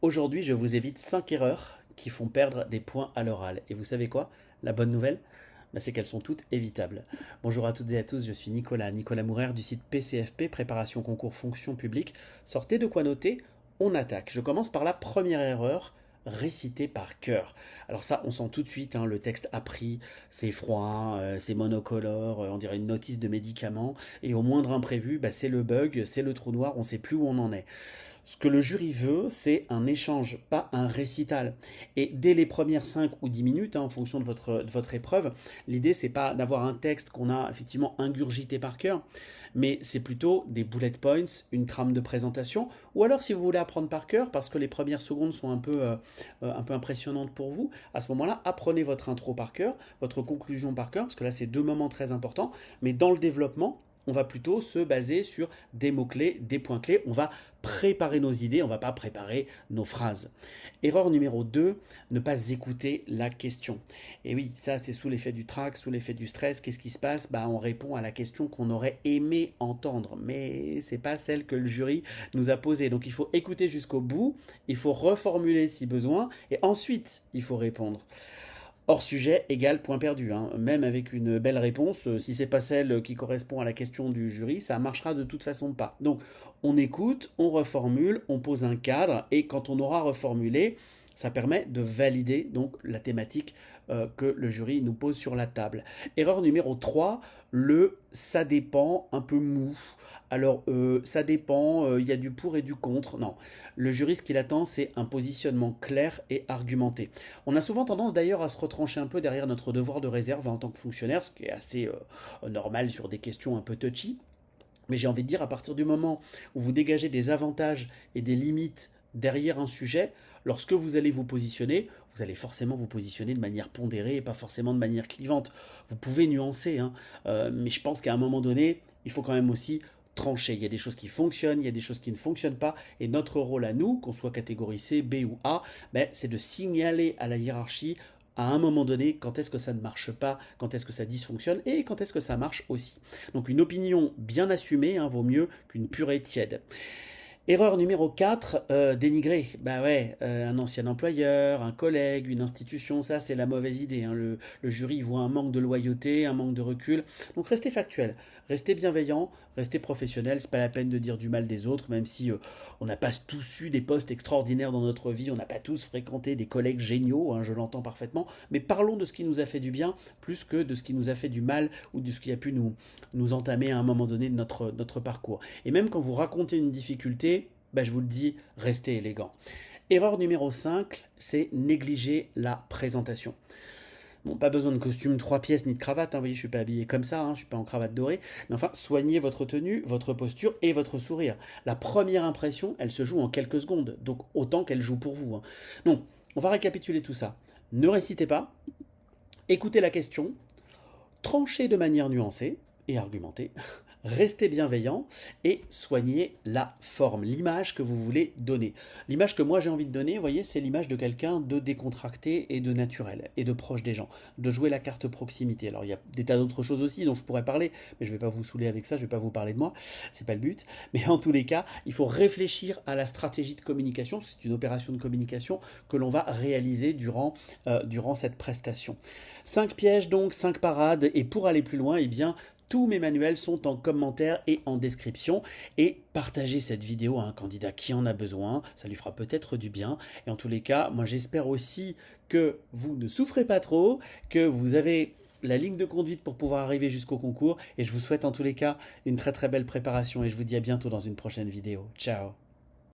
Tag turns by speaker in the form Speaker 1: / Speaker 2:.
Speaker 1: Aujourd'hui, je vous évite 5 erreurs qui font perdre des points à l'oral. Et vous savez quoi? La bonne nouvelle, c'est qu'elles sont toutes évitables. Bonjour à toutes et à tous, je suis Nicolas Mourer du site PCFP, Préparation Concours Fonction Publique. Sortez de quoi noter, on attaque. Je commence par la première erreur, réciter par cœur. Alors ça, on sent tout de suite, le texte appris, c'est froid, c'est monocolore, on dirait une notice de médicament, et au moindre imprévu, c'est le bug, c'est le trou noir, on ne sait plus où on en est. Ce que le jury veut, c'est un échange, pas un récital. Et dès les premières 5 ou 10 minutes, en fonction de votre épreuve, l'idée, c'est pas d'avoir un texte qu'on a effectivement ingurgité par cœur, mais c'est plutôt des bullet points, une trame de présentation, ou alors si vous voulez apprendre par cœur, parce que les premières secondes sont un peu impressionnantes pour vous, à ce moment-là, apprenez votre intro par cœur, votre conclusion par cœur, parce que là, c'est deux moments très importants, mais dans le développement, on va plutôt se baser sur des mots-clés, des points clés. On va préparer nos idées, on ne va pas préparer nos phrases. Erreur numéro 2, ne pas écouter la question. Et oui, ça c'est sous l'effet du trac, sous l'effet du stress. Qu'est-ce qui se passe? On répond à la question qu'on aurait aimé entendre, mais c'est pas celle que le jury nous a posée. Donc il faut écouter jusqu'au bout, il faut reformuler si besoin, et ensuite il faut répondre. Hors sujet égale point perdu. Même avec une belle réponse, si c'est pas celle qui correspond à la question du jury, ça marchera de toute façon pas. Donc on écoute, on reformule, on pose un cadre, et quand on aura reformulé, ça permet de valider donc la thématique que le jury nous pose sur la table. Erreur numéro 3, le ça dépend un peu mou. Alors ça dépend, il y a du pour et du contre. Non, le jury ce qu'il attend c'est un positionnement clair et argumenté. On a souvent tendance d'ailleurs à se retrancher un peu derrière notre devoir de réserve en tant que fonctionnaire, ce qui est assez normal sur des questions un peu touchy. Mais j'ai envie de dire, à partir du moment où vous dégagez des avantages et des limites derrière un sujet, lorsque vous allez vous positionner, vous allez forcément vous positionner de manière pondérée et pas forcément de manière clivante. Vous pouvez nuancer, mais je pense qu'à un moment donné, il faut quand même aussi trancher. Il y a des choses qui fonctionnent, il y a des choses qui ne fonctionnent pas, et notre rôle à nous, qu'on soit catégorie C, B ou A, c'est de signaler à la hiérarchie à un moment donné quand est-ce que ça ne marche pas, quand est-ce que ça dysfonctionne et quand est-ce que ça marche aussi. Donc une opinion bien assumée vaut mieux qu'une purée tiède. Erreur numéro 4, dénigrer. Un ancien employeur, un collègue, une institution, ça c'est la mauvaise idée. Le jury voit un manque de loyauté, un manque de recul. Donc restez factuel, restez bienveillant, restez professionnel. C'est pas la peine de dire du mal des autres, même si on n'a pas tous eu des postes extraordinaires dans notre vie, on n'a pas tous fréquenté des collègues géniaux, je l'entends parfaitement. Mais parlons de ce qui nous a fait du bien, plus que de ce qui nous a fait du mal ou de ce qui a pu nous entamer à un moment donné de notre parcours. Et même quand vous racontez une difficulté, je vous le dis, restez élégant. Erreur numéro 5, c'est négliger la présentation. Bon, pas besoin de costume 3 pièces ni de cravate, vous voyez, je suis pas habillé comme ça, je suis pas en cravate dorée, mais enfin, soignez votre tenue, votre posture et votre sourire. La première impression, elle se joue en quelques secondes, donc autant qu'elle joue pour vous. Donc, on va récapituler tout ça. Ne récitez pas, écoutez la question, tranchez de manière nuancée et argumentée, restez bienveillant et soignez la forme, l'image que vous voulez donner. L'image que moi j'ai envie de donner, vous voyez, c'est l'image de quelqu'un de décontracté et de naturel et de proche des gens, de jouer la carte proximité. Alors il y a des tas d'autres choses aussi dont je pourrais parler, mais je ne vais pas vous saouler avec ça, je ne vais pas vous parler de moi, c'est pas le but. Mais en tous les cas, il faut réfléchir à la stratégie de communication, parce que c'est une opération de communication que l'on va réaliser durant cette prestation. 5 pièges donc, 5 parades, et pour aller plus loin, tous mes manuels sont en commentaire et en description, et partagez cette vidéo à un candidat qui en a besoin, ça lui fera peut-être du bien. Et en tous les cas, moi j'espère aussi que vous ne souffrez pas trop, que vous avez la ligne de conduite pour pouvoir arriver jusqu'au concours, et je vous souhaite en tous les cas une très très belle préparation, et je vous dis à bientôt dans une prochaine vidéo. Ciao.